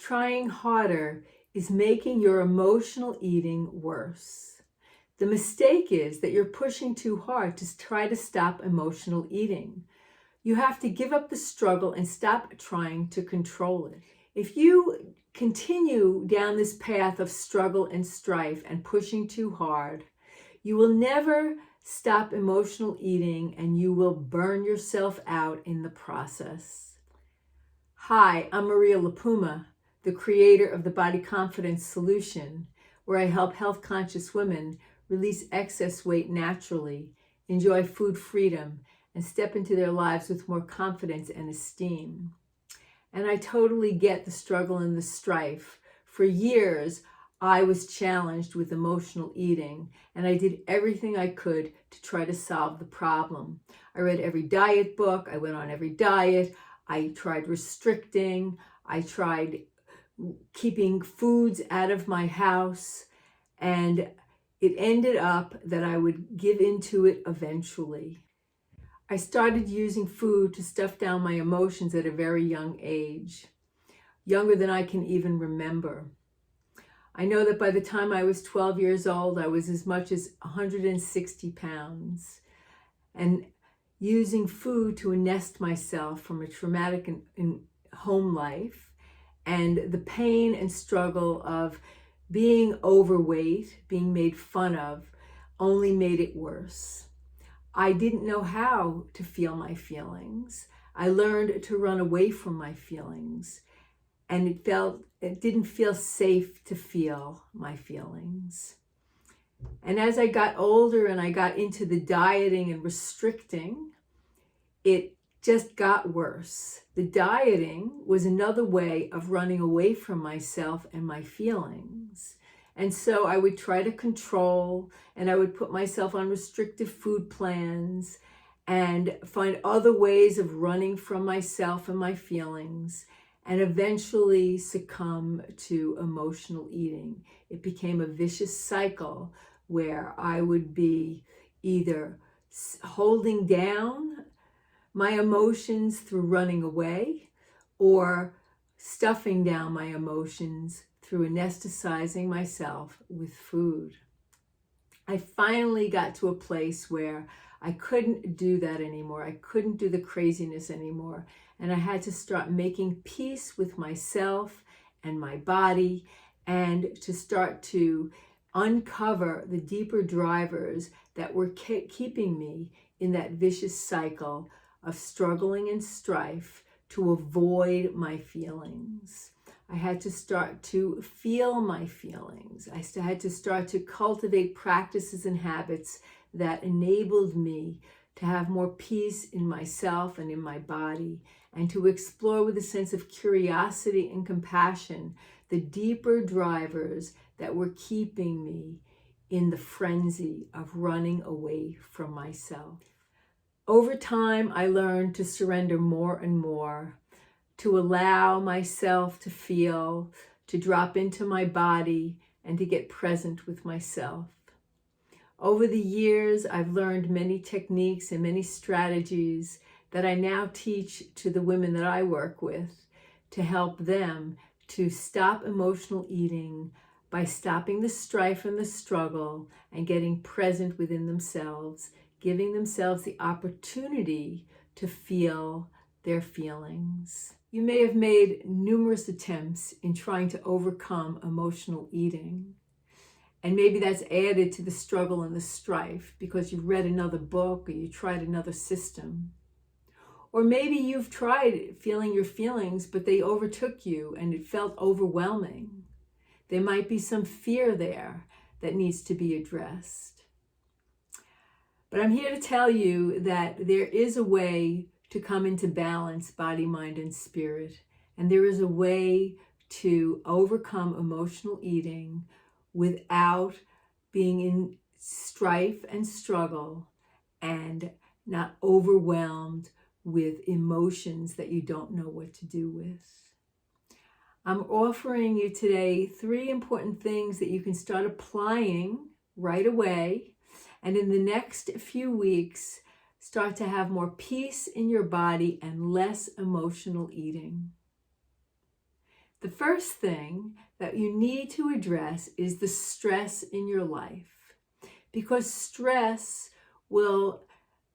trying harder is making your emotional eating worse. The mistake is that you're pushing too hard to try to stop emotional eating. You have to give up the struggle and stop trying to control it. If you continue down this path of struggle and strife and pushing too hard, you will never stop emotional eating and you will burn yourself out in the process. Hi, I'm Maria LiPuma, the creator of the Body Confidence Solution, where I help health-conscious women release excess weight naturally, enjoy food freedom, and step into their lives with more confidence and esteem. And I totally get the struggle and the strife. For years, I was challenged with emotional eating, and I did everything I could to try to solve the problem. I read every diet book, I went on every diet, I tried restricting, I tried keeping foods out of my house, and it ended up that I would give into it eventually. I started using food to stuff down my emotions at a very young age, younger than I can even remember. I know that by the time I was 12 years old, I was as much as 160 pounds, and using food to nest myself from a traumatic home life and the pain and struggle of being overweight, being made fun of, only made it worse. I didn't know how to feel my feelings. I learned to run away from my feelings, and it didn't feel safe to feel my feelings. And as I got older and I got into the dieting and restricting, it just got worse. The dieting was another way of running away from myself and my feelings. And so I would try to control, and I would put myself on restrictive food plans and find other ways of running from myself and my feelings, and eventually succumb to emotional eating. It became a vicious cycle where I would be either holding down my emotions through running away or stuffing down my emotions through anesthetizing myself with food. I finally got to a place where I couldn't do that anymore. I couldn't do the craziness anymore. And I had to start making peace with myself and my body, and to start to uncover the deeper drivers that were keeping me in that vicious cycle of struggling and strife to avoid my feelings. I had to start to feel my feelings. I had to start to cultivate practices and habits that enabled me to have more peace in myself and in my body, and to explore with a sense of curiosity and compassion the deeper drivers that were keeping me in the frenzy of running away from myself. Over time, I learned to surrender more and more, to allow myself to feel, to drop into my body, and to get present with myself. Over the years, I've learned many techniques and many strategies that I now teach to the women that I work with to help them to stop emotional eating by stopping the strife and the struggle and getting present within themselves, giving themselves the opportunity to feel their feelings. You may have made numerous attempts in trying to overcome emotional eating. And maybe that's added to the struggle and the strife because you've read another book or you tried another system. Or maybe you've tried feeling your feelings, but they overtook you and it felt overwhelming. There might be some fear there that needs to be addressed. But I'm here to tell you that there is a way to come into balance, body, mind, and spirit. And there is a way to overcome emotional eating without being in strife and struggle and not overwhelmed with emotions that you don't know what to do with. I'm offering you today 3 important things that you can start applying right away, and in the next few weeks, start to have more peace in your body and less emotional eating. The first thing that you need to address is the stress in your life, because stress will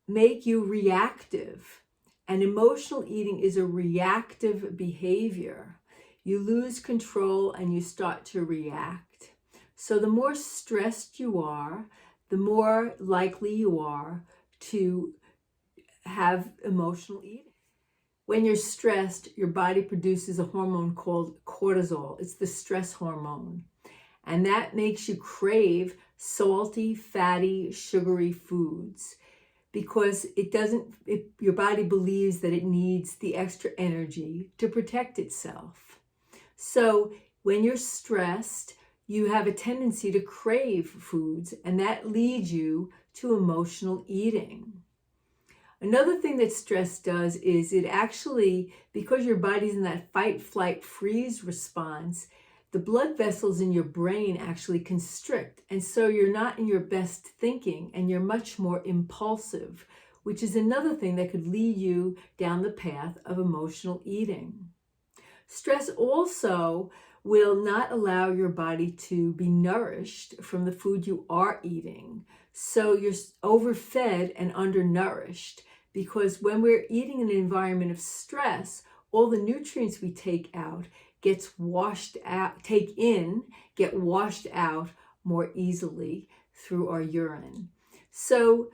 make you reactive, and emotional eating is a reactive behavior. You lose control and you start to react. So the more stressed you are, the more likely you are to have emotional eating. When you're stressed, your body produces a hormone called cortisol. It's the stress hormone. And that makes you crave salty, fatty, sugary foods because your body believes that it needs the extra energy to protect itself. So when you're stressed, you have a tendency to crave foods, and that leads you to emotional eating. Another thing that stress does is it actually, because your body's in that fight, flight, freeze response, the blood vessels in your brain actually constrict. And so you're not in your best thinking and you're much more impulsive, which is another thing that could lead you down the path of emotional eating. Stress also will not allow your body to be nourished from the food you are eating. So you're overfed and undernourished, because when we're eating in an environment of stress, all the nutrients we take get washed out more easily through our urine. So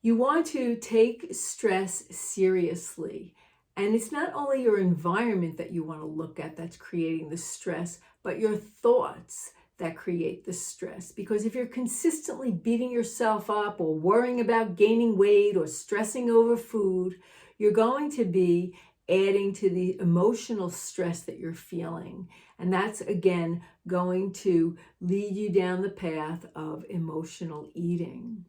you want to take stress seriously. And it's not only your environment that you want to look at that's creating the stress, but your thoughts that create the stress. Because if you're consistently beating yourself up or worrying about gaining weight or stressing over food, you're going to be adding to the emotional stress that you're feeling. And that's, again, going to lead you down the path of emotional eating.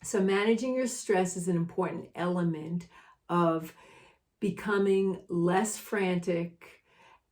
So managing your stress is an important element of becoming less frantic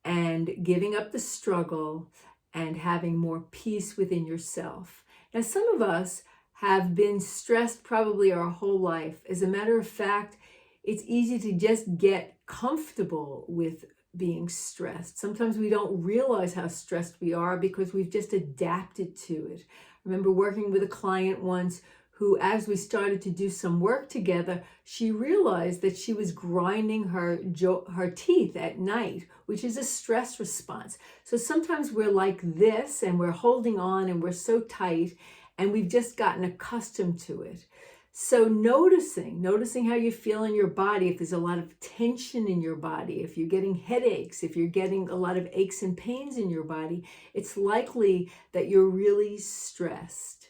and giving up the struggle and having more peace within yourself. Now, some of us have been stressed probably our whole life. As a matter of fact, it's easy to just get comfortable with being stressed. Sometimes we don't realize how stressed we are because we've just adapted to it. I remember working with a client once who, as we started to do some work together, she realized that she was grinding her teeth at night, which is a stress response. So sometimes we're like this and we're holding on and we're so tight and we've just gotten accustomed to it. So noticing how you feel in your body, if there's a lot of tension in your body, if you're getting headaches, if you're getting a lot of aches and pains in your body, it's likely that you're really stressed.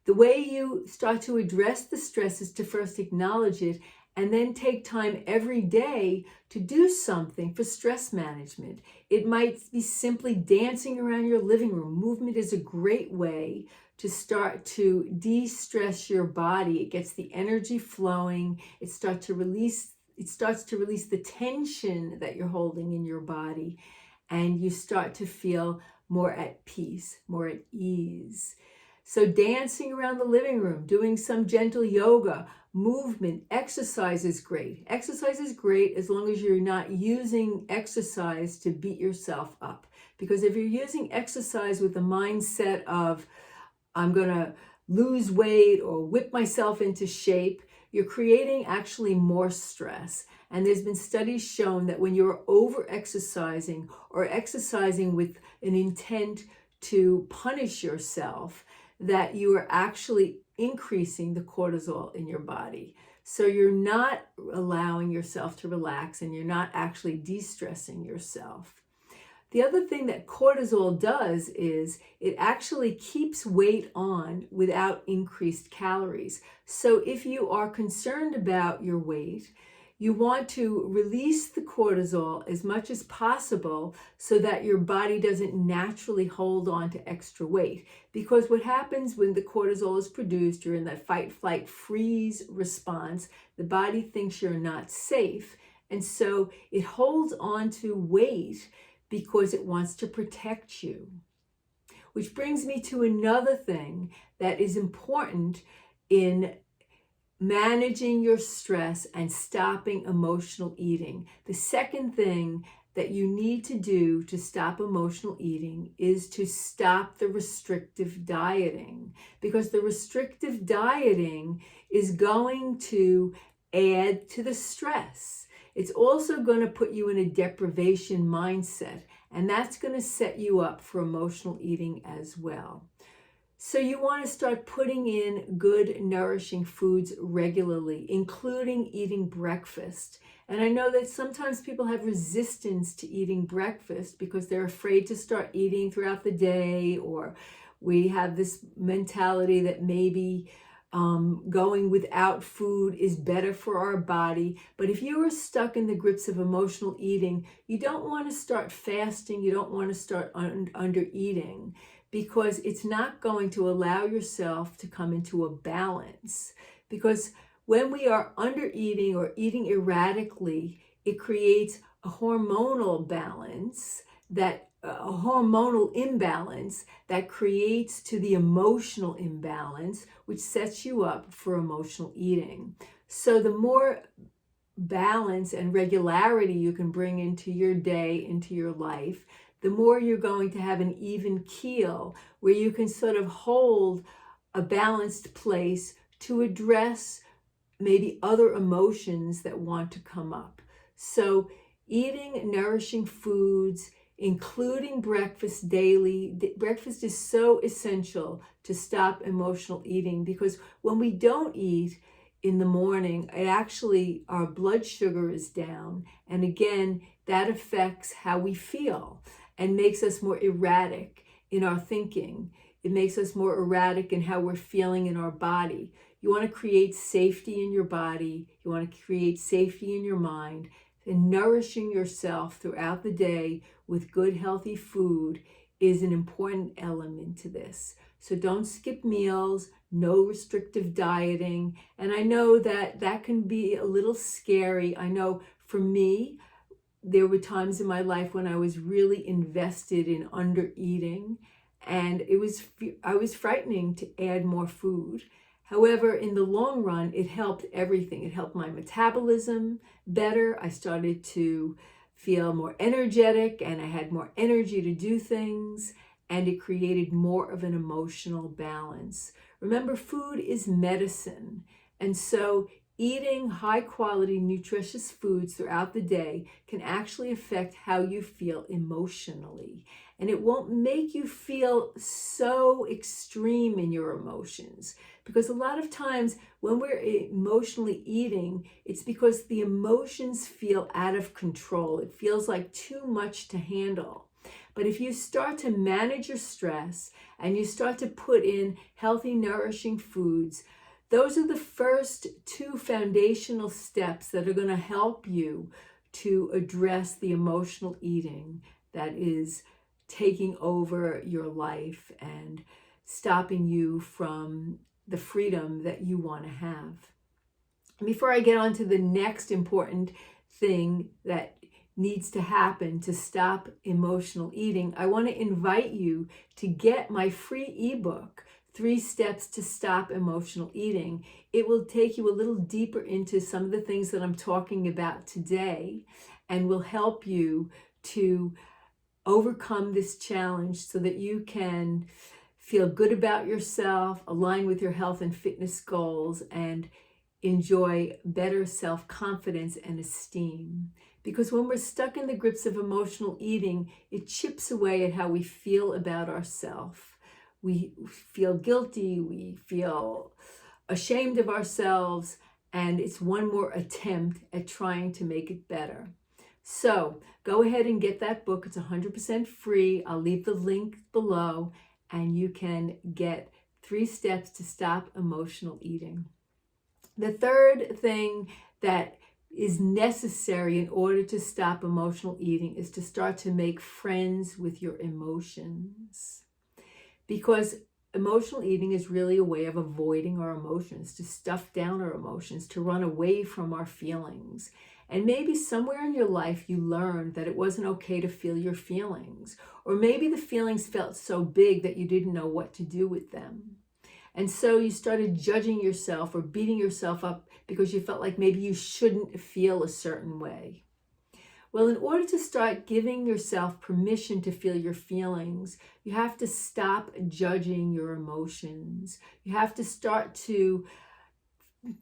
The way you start to address the stress is to first acknowledge it and then take time every day to do something for stress management. It might be simply dancing around your living room. Movement is a great way to start to de-stress your body. It gets the energy flowing. It starts to release the tension that you're holding in your body, and you start to feel more at peace, more at ease. So dancing around the living room, doing some gentle yoga, movement, exercise is great. Exercise is great as long as you're not using exercise to beat yourself up. Because if you're using exercise with the mindset of, I'm going to lose weight or whip myself into shape, you're creating actually more stress. And there's been studies shown that when you're over-exercising or exercising with an intent to punish yourself, that you are actually increasing the cortisol in your body. So you're not allowing yourself to relax and you're not actually de-stressing yourself. The other thing that cortisol does is it actually keeps weight on without increased calories. So if you are concerned about your weight, you want to release the cortisol as much as possible so that your body doesn't naturally hold on to extra weight. Because what happens when the cortisol is produced, you're in that fight, flight, freeze response, the body thinks you're not safe. And so it holds on to weight because it wants to protect you. Which brings me to another thing that is important in managing your stress and stopping emotional eating. The second thing that you need to do to stop emotional eating is to stop the restrictive dieting, because the restrictive dieting is going to add to the stress. It's also going to put you in a deprivation mindset, and that's going to set you up for emotional eating as well. So you want to start putting in good, nourishing foods regularly, including eating breakfast. And I know that sometimes people have resistance to eating breakfast because they're afraid to start eating throughout the day, or we have this mentality that maybe going without food is better for our body. But if you are stuck in the grips of emotional eating, you don't want to start fasting, you don't want to start under eating, because it's not going to allow yourself to come into a balance. Because when we are under eating or eating erratically, it creates a hormonal balance, a hormonal imbalance that creates to the emotional imbalance, which sets you up for emotional eating. So the more balance and regularity you can bring into your day, into your life, the more you're going to have an even keel where you can sort of hold a balanced place to address maybe other emotions that want to come up. So eating nourishing foods, including breakfast daily. Breakfast is so essential to stop emotional eating, because when we don't eat in the morning, our blood sugar is down. And again, that affects how we feel and makes us more erratic in our thinking. It makes us more erratic in how we're feeling in our body. You want to create safety in your body. You want to create safety in your mind. And nourishing yourself throughout the day with good, healthy food is an important element to this. So don't skip meals, no restrictive dieting. And I know that can be a little scary. I know for me, there were times in my life when I was really invested in under eating, and I was frightening to add more food. However, in the long run, it helped everything. It helped my metabolism better. I started to feel more energetic, and I had more energy to do things, and it created more of an emotional balance. Remember, food is medicine, and so eating high quality, nutritious foods throughout the day can actually affect how you feel emotionally. And it won't make you feel so extreme in your emotions. Because a lot of times when we're emotionally eating, it's because the emotions feel out of control. It feels like too much to handle. But if you start to manage your stress and you start to put in healthy, nourishing foods, those are the first two foundational steps that are going to help you to address the emotional eating that is taking over your life and stopping you from the freedom that you want to have. Before I get on to the next important thing that needs to happen to stop emotional eating, I want to invite you to get my free ebook, 3 Steps to Stop Emotional Eating. It will take you a little deeper into some of the things that I'm talking about today and will help you to overcome this challenge so that you can feel good about yourself, align with your health and fitness goals, and enjoy better self-confidence and esteem. Because when we're stuck in the grips of emotional eating, it chips away at how we feel about ourselves. We feel guilty, we feel ashamed of ourselves, and it's one more attempt at trying to make it better. So go ahead and get that book. It's 100% free. I'll leave the link below, and you can get 3 steps to stop emotional eating. The third thing that is necessary in order to stop emotional eating is to start to make friends with your emotions. Because emotional eating is really a way of avoiding our emotions, to stuff down our emotions, to run away from our feelings. And maybe somewhere in your life you learned that it wasn't okay to feel your feelings. Or maybe the feelings felt so big that you didn't know what to do with them. And so you started judging yourself or beating yourself up because you felt like maybe you shouldn't feel a certain way. Well, in order to start giving yourself permission to feel your feelings, you have to stop judging your emotions. You have to start to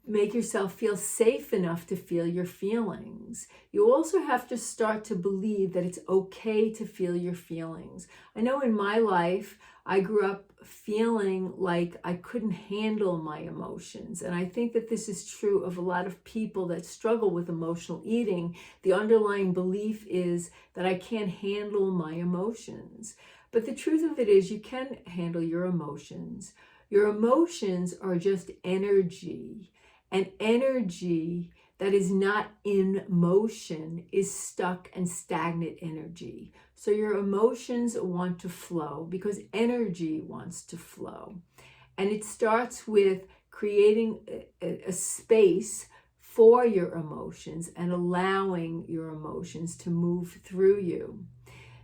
make yourself feel safe enough to feel your feelings. You also have to start to believe that it's okay to feel your feelings. I know in my life, I grew up feeling like I couldn't handle my emotions. And I think that this is true of a lot of people that struggle with emotional eating. The underlying belief is that I can't handle my emotions. But the truth of it is you can handle your emotions. Your emotions are just energy, and energy that is not in motion is stuck and stagnant energy. So your emotions want to flow because energy wants to flow. And it starts with creating a space for your emotions and allowing your emotions to move through you.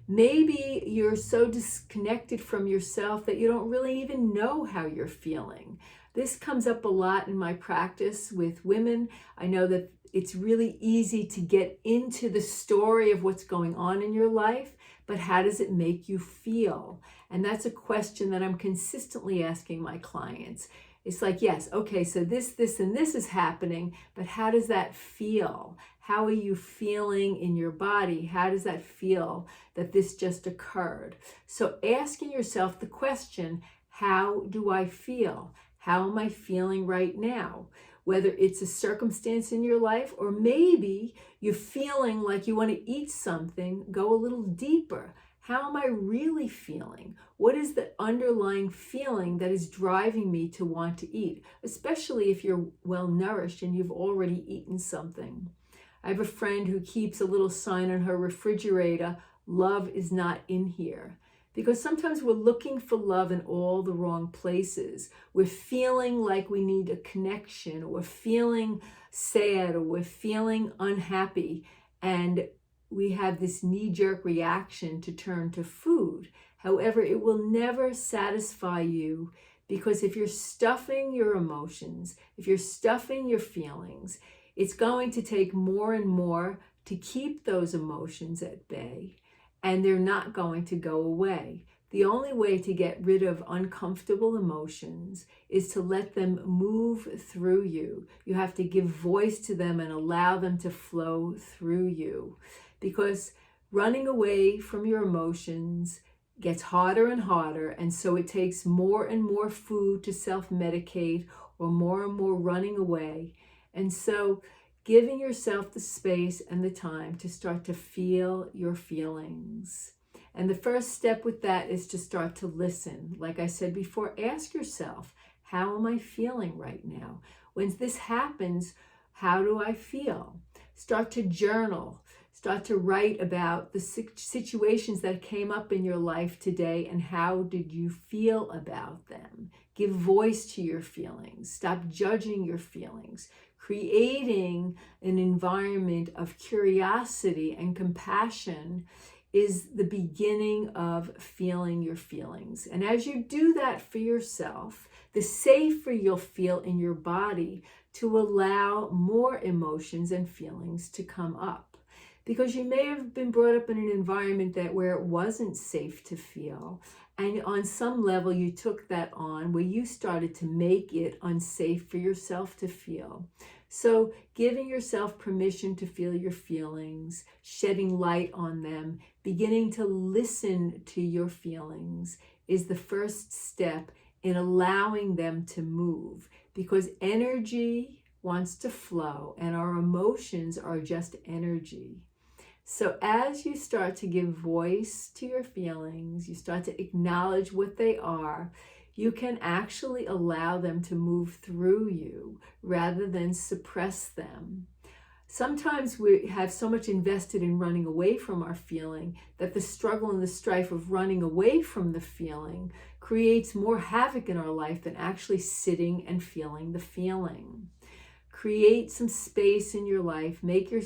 Maybe you're so disconnected from yourself that you don't really even know how you're feeling. This comes up a lot in my practice with women. I know that it's really easy to get into the story of what's going on in your life, but how does it make you feel? And that's a question that I'm consistently asking my clients. It's like, yes, okay, so this, and this is happening, but how does that feel? How are you feeling in your body? How does that feel that this just occurred? So asking yourself the question, how do I feel? How am I feeling right now? Whether it's a circumstance in your life, or maybe you're feeling like you want to eat something, go a little deeper. How am I really feeling? What is the underlying feeling that is driving me to want to eat, especially if you're well nourished and you've already eaten something? I have a friend who keeps a little sign on her refrigerator, love is not in here. Because sometimes we're looking for love in all the wrong places. We're feeling like we need a connection, or we're feeling sad, or we're feeling unhappy. And we have this knee-jerk reaction to turn to food. However, it will never satisfy you, because if you're stuffing your emotions, if you're stuffing your feelings, it's going to take more and more to keep those emotions at bay, and they're not going to go away. The only way to get rid of uncomfortable emotions is to let them move through you. You have to give voice to them and allow them to flow through you. Because running away from your emotions gets harder and harder, and so it takes more and more food to self-medicate, or more and more running away. And so giving yourself the space and the time to start to feel your feelings. And the first step with that is to start to listen. Like I said before, ask yourself, how am I feeling right now? When this happens, how do I feel? Start to journal. Start to write about the situations that came up in your life today and how did you feel about them. Give voice to your feelings. Stop judging your feelings. Creating an environment of curiosity and compassion is the beginning of feeling your feelings. And as you do that for yourself, the safer you'll feel in your body to allow more emotions and feelings to come up. Because you may have been brought up in an environment where it wasn't safe to feel. And on some level, you took that on where you started to make it unsafe for yourself to feel. So giving yourself permission to feel your feelings, shedding light on them, beginning to listen to your feelings is the first step in allowing them to move. Because energy wants to flow and our emotions are just energy. So as you start to give voice to your feelings, you start to acknowledge what they are, you can actually allow them to move through you rather than suppress them. Sometimes we have so much invested in running away from our feeling that the struggle and the strife of running away from the feeling creates more havoc in our life than actually sitting and feeling the feeling. Create some space in your life.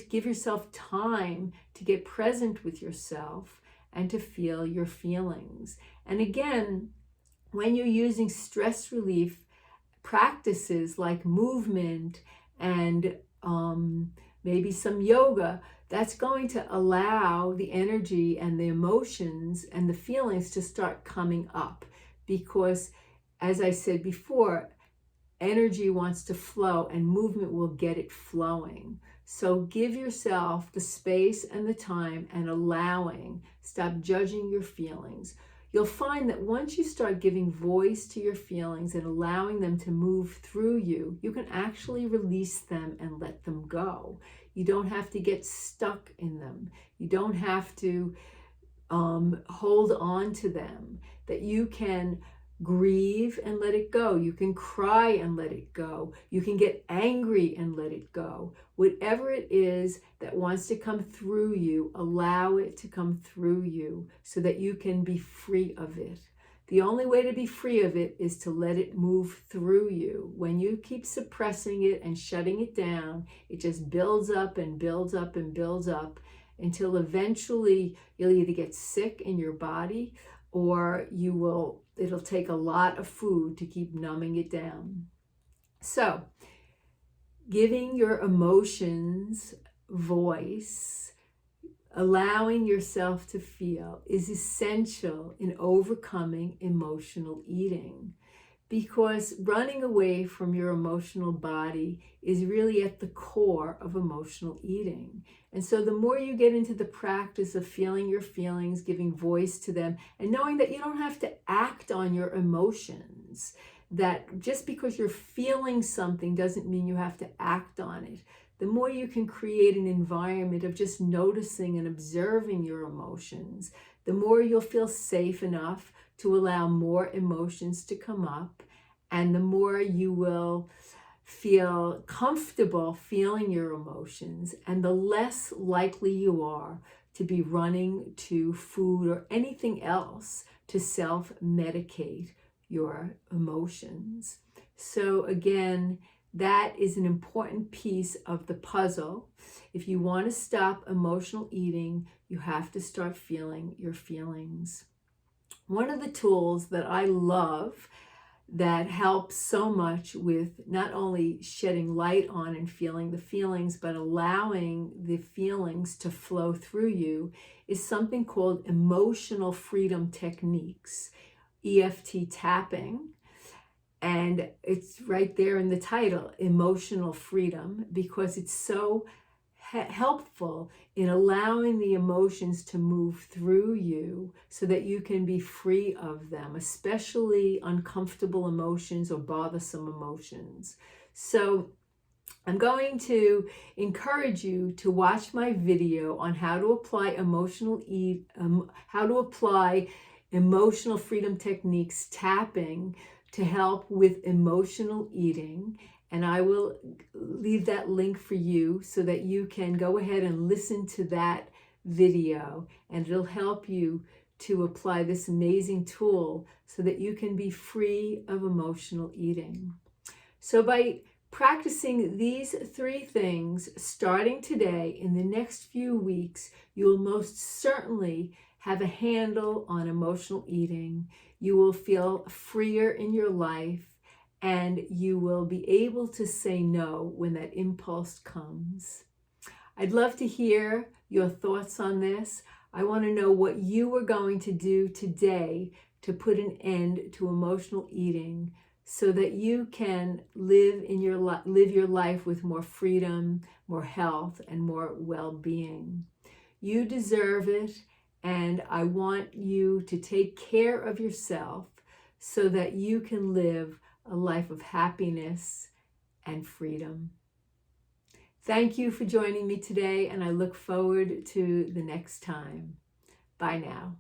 Give yourself time to get present with yourself and to feel your feelings. And again, when you're using stress relief practices like movement and maybe some yoga, that's going to allow the energy and the emotions and the feelings to start coming up. Because, as I said before, energy wants to flow and movement will get it flowing. So give yourself the space and the time and allowing. Stop judging your feelings. You'll find that once you start giving voice to your feelings and allowing them to move through you, you can actually release them and let them go. You don't have to get stuck in them. You don't have to hold on to them. That you can grieve and let it go. You can cry and let it go. You can get angry and let it go. Whatever it is that wants to come through you, allow it to come through you so that you can be free of it. The only way to be free of it is to let it move through you. When you keep suppressing it and shutting it down, it just builds up and builds up and builds up until eventually you'll either get sick in your body or it'll take a lot of food to keep numbing it down. So, giving your emotions voice, allowing yourself to feel is essential in overcoming emotional eating. Because running away from your emotional body is really at the core of emotional eating. And so the more you get into the practice of feeling your feelings, giving voice to them, and knowing that you don't have to act on your emotions, that just because you're feeling something doesn't mean you have to act on it. The more you can create an environment of just noticing and observing your emotions, the more you'll feel safe enough to allow more emotions to come up, and the more you will feel comfortable feeling your emotions, and the less likely you are to be running to food or anything else to self-medicate your emotions. So again, that is an important piece of the puzzle. If you want to stop emotional eating, you have to start feeling your feelings. One of the tools that I love that helps so much with not only shedding light on and feeling the feelings, but allowing the feelings to flow through you is something called emotional freedom techniques, EFT tapping. And it's right there in the title, emotional freedom, because it's so helpful in allowing the emotions to move through you so that you can be free of them, especially uncomfortable emotions or bothersome emotions. So I'm going to encourage you to watch my video on how to apply emotional freedom techniques, tapping, to help with emotional eating. And I will leave that link for you so that you can go ahead and listen to that video, and it'll help you to apply this amazing tool so that you can be free of emotional eating. So by practicing these 3 things starting today, in the next few weeks, you will most certainly have a handle on emotional eating. You will feel freer in your life, and you will be able to say no when that impulse comes. I'd love to hear your thoughts on this. I want to know what you are going to do today to put an end to emotional eating so that you can live your life with more freedom, more health, and more well-being. You deserve it, and I want you to take care of yourself so that you can live a life of happiness and freedom. Thank you for joining me today, and I look forward to the next time. Bye now.